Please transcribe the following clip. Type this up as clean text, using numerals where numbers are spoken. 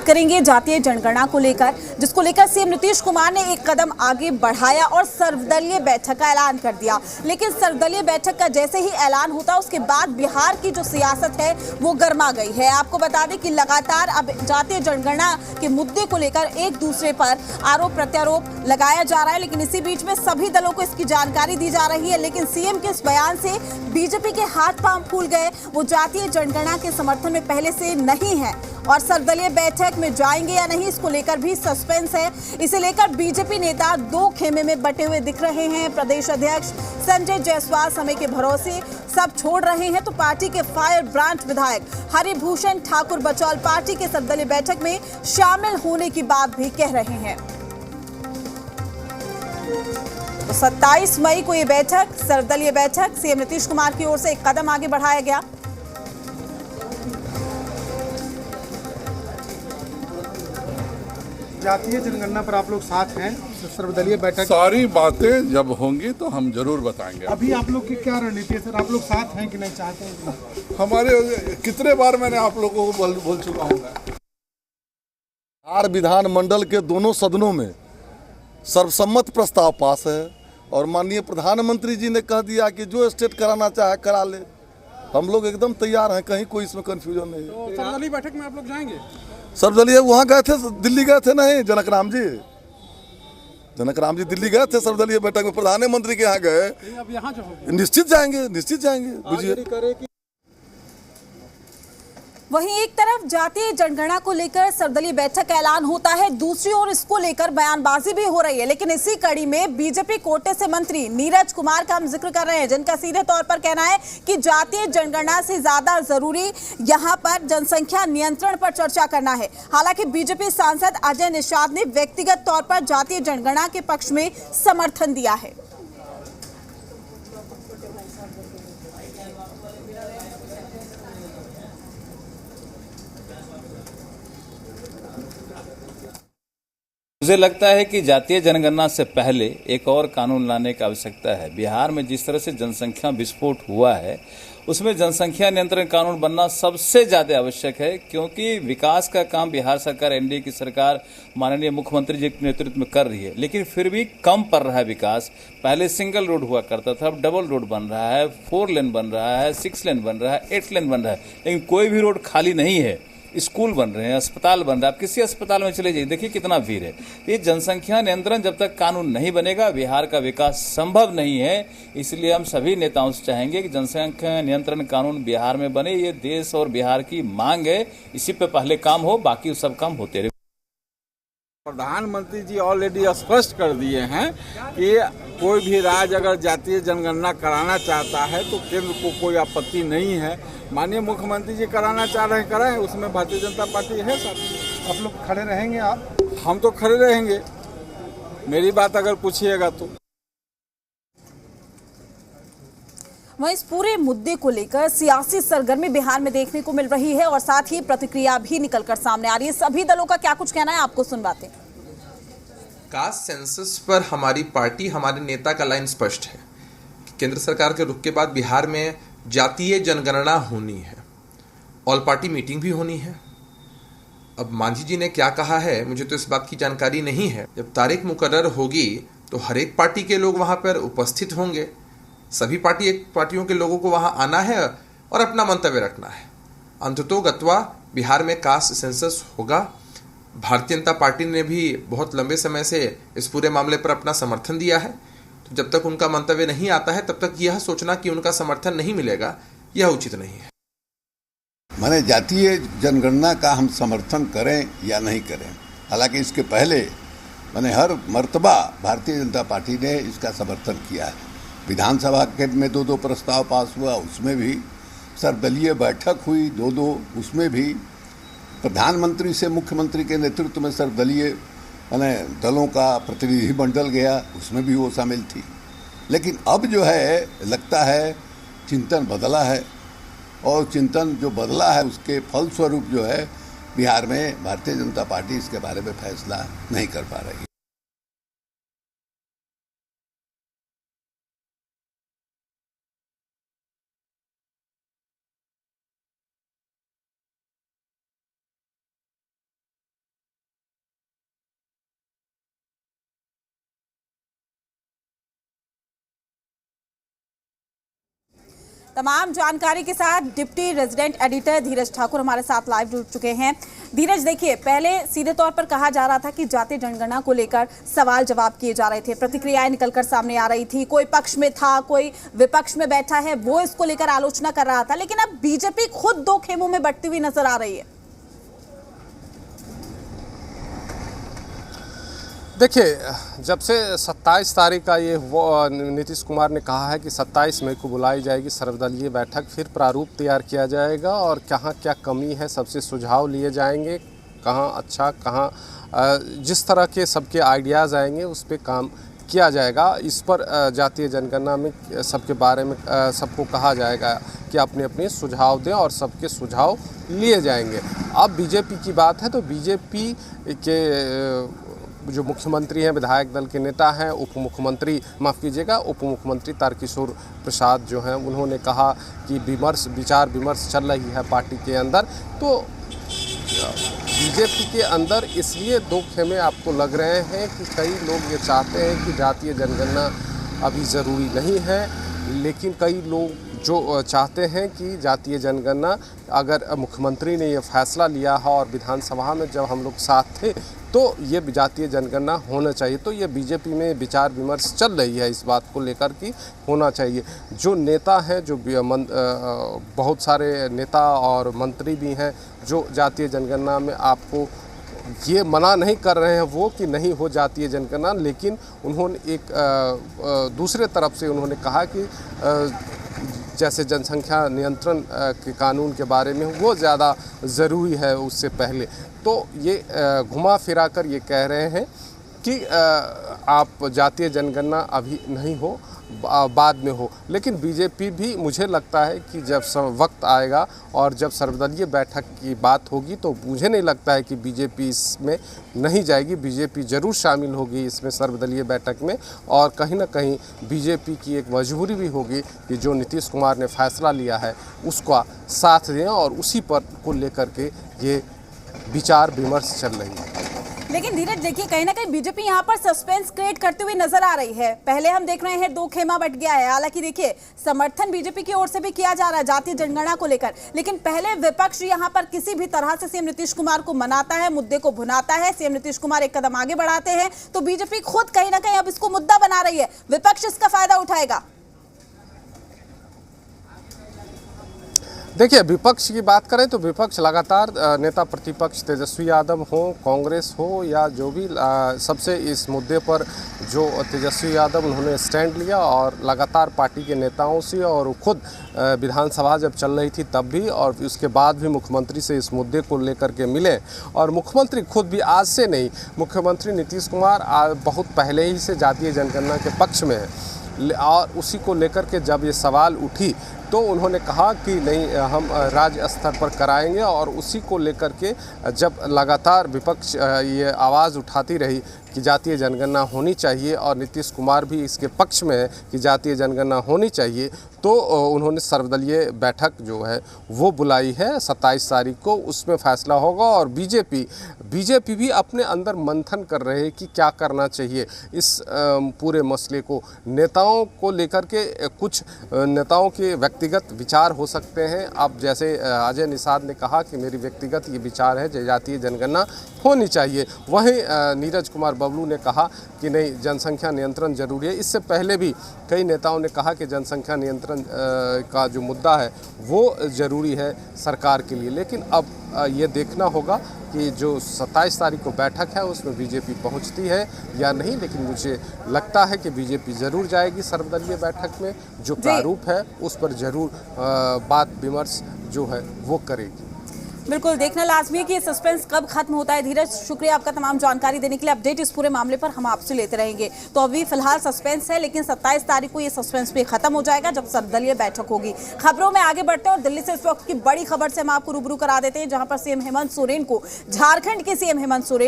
करेंगे जातीय जनगणना को लेकर, जिसको लेकर सीएम नीतीश कुमार ने एक कदम आगे बढ़ाया और सर्वदलीय बैठक का ऐलान कर दिया। लेकिन सर्वदलीय बैठक का जैसे ही ऐलान होता उसके बाद बिहार की जो सियासत है वो गर्मा गई है। आपको बता दें कि लगातार अब जातीय जनगणना के मुद्दे को लेकर एक दूसरे पर आरोप प्रत्यारोप लगाया जा रहा है, लेकिन इसी बीच में सभी दलों को इसकी जानकारी दी जा रही है। लेकिन सीएम के इस बयान से बीजेपी के हाथ पांव फूल गए। वो जातीय जनगणना के समर्थन में पहले से नहीं है और सर्वदलीय बैठक में जाएंगे या नहीं, इसको लेकर भी सस्पेंस है। इसे लेकर बीजेपी नेता दो खेमे में बटे हुए दिख रहे हैं। प्रदेश अध्यक्ष संजय जायसवाल समय के भरोसे सब छोड़ रहे हैं, तो पार्टी के फायर ब्रांड विधायक हरिभूषण ठाकुर बचौल पार्टी के सर्वदलीय बैठक में शामिल होने की बात भी कह रहे हैं। तो 27 मई को ये बैठक, सर्वदलीय बैठक, सीएम नीतीश कुमार की ओर से एक कदम आगे बढ़ाया गया। जातीय जनगणना पर आप लोग साथ हैं, सर्वदलीय बैठक सारी बातें जब होंगी तो हम जरूर बताएंगे। अभी आप लोग की क्या रणनीति है सर? आप लोग साथ हैं कि नहीं, चाहते हैं? हमारे कितने बार मैंने आप लोगों को बोल चुका हूँ। बिहार विधानमंडल के दोनों सदनों में सर्वसम्मत प्रस्ताव पास है और माननीय प्रधानमंत्री जी ने कह दिया कि जो स्टेट कराना चाहे करा ले। हम लोग एकदम तैयार हैं, कहीं कोई इसमें कंफ्यूजन नहीं है। तो सर्वदलीय बैठक में आप लोग जाएंगे? सर्वदलीय वहाँ गए थे, दिल्ली गए थे नहीं, जनक राम जी दिल्ली गए थे सर्वदलीय बैठक में, प्रधानमंत्री के यहाँ गए। अब यहाँ जो होगी निश्चित जाएंगे बुझिए। वहीं एक तरफ जातीय जनगणना को लेकर सर्वदलीय बैठक का ऐलान होता है, दूसरी ओर इसको लेकर बयानबाजी भी हो रही है। लेकिन इसी कड़ी में बीजेपी कोटे से मंत्री नीरज कुमार का हम जिक्र कर रहे हैं, जिनका सीधे तौर पर कहना है कि जातीय जनगणना से ज्यादा जरूरी यहां पर जनसंख्या नियंत्रण पर चर्चा करना है। हालांकि बीजेपी सांसद अजय निषाद ने व्यक्तिगत तौर पर जातीय जनगणना के पक्ष में समर्थन दिया है। मुझे लगता है कि जातीय जनगणना से पहले एक और कानून लाने की आवश्यकता है। बिहार में जिस तरह से जनसंख्या विस्फोट हुआ है, उसमें जनसंख्या नियंत्रण कानून बनना सबसे ज़्यादा आवश्यक है, क्योंकि विकास का काम बिहार सरकार, एनडीए की सरकार माननीय मुख्यमंत्री जी के नेतृत्व में कर रही है, लेकिन फिर भी कम पड़ रहा है विकास। पहले सिंगल रोड हुआ करता था, अब डबल रोड बन रहा है, 4 लेन बन रहा है, 6 लेन बन रहा है, 8 लेन बन रहा है, लेकिन कोई भी रोड खाली नहीं है। स्कूल बन रहे हैं, अस्पताल बन रहा है। आप किसी अस्पताल में चले जाइए, देखिए कितना भीड़ है। ये जनसंख्या नियंत्रण जब तक कानून नहीं बनेगा, बिहार का विकास संभव नहीं है। इसलिए हम सभी नेताओं से चाहेंगे कि जनसंख्या नियंत्रण कानून बिहार में बने। ये देश और बिहार की मांग है, इसी पे पहले काम हो, बाकी सब काम होते रहे। प्रधानमंत्री जी ऑलरेडी स्पष्ट कर दिए हैं कि कोई भी राज्य अगर जातीय जनगणना कराना चाहता है तो केंद्र को कोई आपत्ति नहीं है। माननीय मुख्यमंत्री जी कराना चाह रहे हैं, कराएं, उसमें भारतीय जनता पार्टी है साथ। आप लोग खड़े रहेंगे? हम तो खड़े रहेंगे, मेरी बात अगर पूछिएगा तो। वहीं इस पूरे मुद्दे को लेकर सियासी सरगर्मी बिहार में देखने को मिल रही है और साथ ही प्रतिक्रिया भी निकलकर सामने आ रही है। सभी दलों का क्या कुछ कहना है, आपको सुनवाते हैं। कास्ट सेंसस पर हमारी पार्टी, हमारे नेता का लाइन स्पष्ट है। केंद्र सरकार के रुख के बाद बिहार में जातीय जनगणना होनी है, ऑल पार्टी मीटिंग भी होनी है। अब मांझी जी ने क्या कहा है, मुझे तो इस बात की जानकारी नहीं है। जब तारीख मुकर्रर होगी तो हर एक पार्टी के लोग वहां पर उपस्थित होंगे। सभी पार्टियों के लोगों को वहां आना है और अपना मंतव्य रखना है। अंततोगत्वा बिहार में कास्ट सेंसस होगा। भारतीय जनता पार्टी ने भी बहुत लंबे समय से इस पूरे मामले पर अपना समर्थन दिया है। तो जब तक उनका मंतव्य नहीं आता है, तब तक यह सोचना कि उनका समर्थन नहीं मिलेगा, यह उचित नहीं है। माने जातीय जनगणना का हम समर्थन करें या नहीं करें, हालांकि इसके पहले मैंने हर मर्तबा भारतीय जनता पार्टी ने इसका समर्थन किया है। विधानसभा के में 2 प्रस्ताव पास हुआ, उसमें भी सर्वदलीय बैठक हुई 2, उसमें भी प्रधानमंत्री से मुख्यमंत्री के नेतृत्व में सर्वदलीय माने दलों का प्रतिनिधिमंडल गया, उसमें भी वो शामिल थी। लेकिन अब जो है लगता है चिंतन बदला है, और चिंतन जो बदला है उसके फलस्वरूप जो है बिहार में भारतीय जनता पार्टी इसके बारे में फैसला नहीं कर पा रही है। तमाम जानकारी के साथ डिप्टी रेजिडेंट एडिटर धीरज ठाकुर हमारे साथ लाइव जुड़ चुके हैं। धीरज, देखिए, पहले सीधे तौर पर कहा जा रहा था कि जातीय जनगणना को लेकर सवाल जवाब किए जा रहे थे, प्रतिक्रियाएं निकलकर सामने आ रही थी, कोई पक्ष में था, कोई विपक्ष में बैठा है, वो इसको लेकर आलोचना कर रहा था। लेकिन अब बीजेपी खुद दो खेमों में बंटती हुई नजर आ रही है। देखिए, जब से 27 तारीख का ये नीतीश कुमार ने कहा है कि 27 मई को बुलाई जाएगी सर्वदलीय बैठक, फिर प्रारूप तैयार किया जाएगा और कहाँ क्या कमी है सबसे सुझाव लिए जाएंगे, कहाँ अच्छा, कहाँ जिस तरह के सबके आइडियाज़ आएंगे उस पर काम किया जाएगा। इस पर जातीय जनगणना में सबके बारे में सबको कहा जाएगा कि अपने अपने सुझाव दें और सबके सुझाव लिए जाएंगे। अब बीजेपी की बात है तो बीजेपी के जो मुख्यमंत्री हैं, विधायक दल के नेता हैं, उप मुख्यमंत्री तारकिशोर प्रसाद जो हैं, उन्होंने कहा कि विचार विमर्श चल रही है पार्टी के अंदर। तो बीजेपी के अंदर इसलिए दो खेमे आपको लग रहे हैं कि कई लोग ये चाहते हैं कि जातीय जनगणना अभी ज़रूरी नहीं है, लेकिन कई लोग जो चाहते हैं कि जातीय जनगणना, अगर मुख्यमंत्री ने ये फैसला लिया है और विधानसभा में जब हम लोग साथ थे तो ये जातीय जनगणना होना चाहिए। तो ये बीजेपी में विचार विमर्श चल रही है इस बात को लेकर कि होना चाहिए। जो नेता हैं, जो बहुत सारे नेता और मंत्री भी हैं जो जातीय जनगणना में आपको ये मना नहीं कर रहे हैं वो कि नहीं हो जातीय जनगणना, लेकिन उन्होंने एक दूसरे तरफ से उन्होंने कहा कि जैसे जनसंख्या नियंत्रण के कानून के बारे में वो ज़्यादा ज़रूरी है उससे पहले। तो ये घुमा फिरा कर ये कह रहे हैं कि आप जातीय जनगणना अभी नहीं हो, बाद में हो। लेकिन बीजेपी भी, मुझे लगता है कि जब वक्त आएगा और जब सर्वदलीय बैठक की बात होगी तो मुझे नहीं लगता है कि बीजेपी इसमें नहीं जाएगी। बीजेपी ज़रूर शामिल होगी इसमें सर्वदलीय बैठक में, और कहीं ना कहीं बीजेपी की एक मजबूरी भी होगी कि जो नीतीश कुमार ने फैसला लिया है उसका साथ दें, और उसी पर को लेकर के ये विचार विमर्श चल रही है। लेकिन धीरज, देखिए, कहीं ना कहीं बीजेपी यहाँ पर सस्पेंस क्रिएट करते हुए नजर आ रही है। पहले हम देख रहे हैं दो खेमा बट गया है, हालांकि देखिए समर्थन बीजेपी की ओर से भी किया जा रहा है जातीय जनगणना को लेकर, लेकिन पहले विपक्ष यहाँ पर किसी भी तरह से सीएम नीतीश कुमार को मनाता है, मुद्दे को भुनाता है, सीएम नीतीश कुमार एक कदम आगे बढ़ाते हैं तो बीजेपी खुद कहीं ना कहीं अब इसको मुद्दा बना रही है। विपक्ष इसका फायदा उठाएगा। देखिए, विपक्ष की बात करें तो विपक्ष लगातार नेता प्रतिपक्ष तेजस्वी यादव हो, कांग्रेस हो या जो भी, सबसे इस मुद्दे पर जो तेजस्वी यादव उन्होंने स्टैंड लिया और लगातार पार्टी के नेताओं से, और खुद विधानसभा जब चल रही थी तब भी और उसके बाद भी मुख्यमंत्री से इस मुद्दे को लेकर के मिले। और मुख्यमंत्री खुद भी आज से नहीं, मुख्यमंत्री नीतीश कुमार बहुत पहले ही से जातीय जनगणना के पक्ष में है, और उसी को लेकर के जब ये सवाल उठी तो उन्होंने कहा कि नहीं, हम राज्य स्तर पर कराएंगे। और उसी को लेकर के जब लगातार विपक्ष ये आवाज़ उठाती रही कि जातीय जनगणना होनी चाहिए और नीतीश कुमार भी इसके पक्ष में है कि जातीय जनगणना होनी चाहिए, तो उन्होंने सर्वदलीय बैठक जो है वो बुलाई है 27 तारीख को, उसमें फैसला होगा। और बीजेपी भी अपने अंदर मंथन कर रहे हैं कि क्या करना चाहिए इस पूरे मसले को। नेताओं को लेकर के कुछ नेताओं के व्यक्तिगत विचार हो सकते हैं। अब जैसे अजय निषाद ने कहा कि मेरी व्यक्तिगत ये विचार है जातीय जनगणना होनी चाहिए, वहीं नीरज कुमार बबलू ने कहा कि नहीं, जनसंख्या नियंत्रण जरूरी है। इससे पहले भी कई नेताओं ने कहा कि जनसंख्या नियंत्रण का जो मुद्दा है वो ज़रूरी है सरकार के लिए। लेकिन अब ये देखना होगा कि जो 27 तारीख को बैठक है उसमें बीजेपी पहुंचती है या नहीं, लेकिन मुझे लगता है कि बीजेपी ज़रूर जाएगी सर्वदलीय बैठक में। जो प्रारूप है उस पर ज़रूर बात विमर्श जो है वो करेगी। बिल्कुल, देखना लाजमी है कि ये सस्पेंस कब खत्म होता है। धीरज, शुक्रिया आपका तमाम जानकारी देने के लिए। अपडेट इस पूरे मामले पर हम आपसे लेते रहेंगे। तो अभी फिलहाल सस्पेंस है, लेकिन 27 तारीख को ये सस्पेंस भी खत्म हो जाएगा जब सर्वदलीय बैठक होगी। खबरों में आगे बढ़ते हैं और दिल्ली से इस वक्त की बड़ी खबर से हम आपको रूबरू करा देते हैं, जहां पर सीएम हेमंत सोरेन को, झारखंड के सीएम हेमंत सोरेन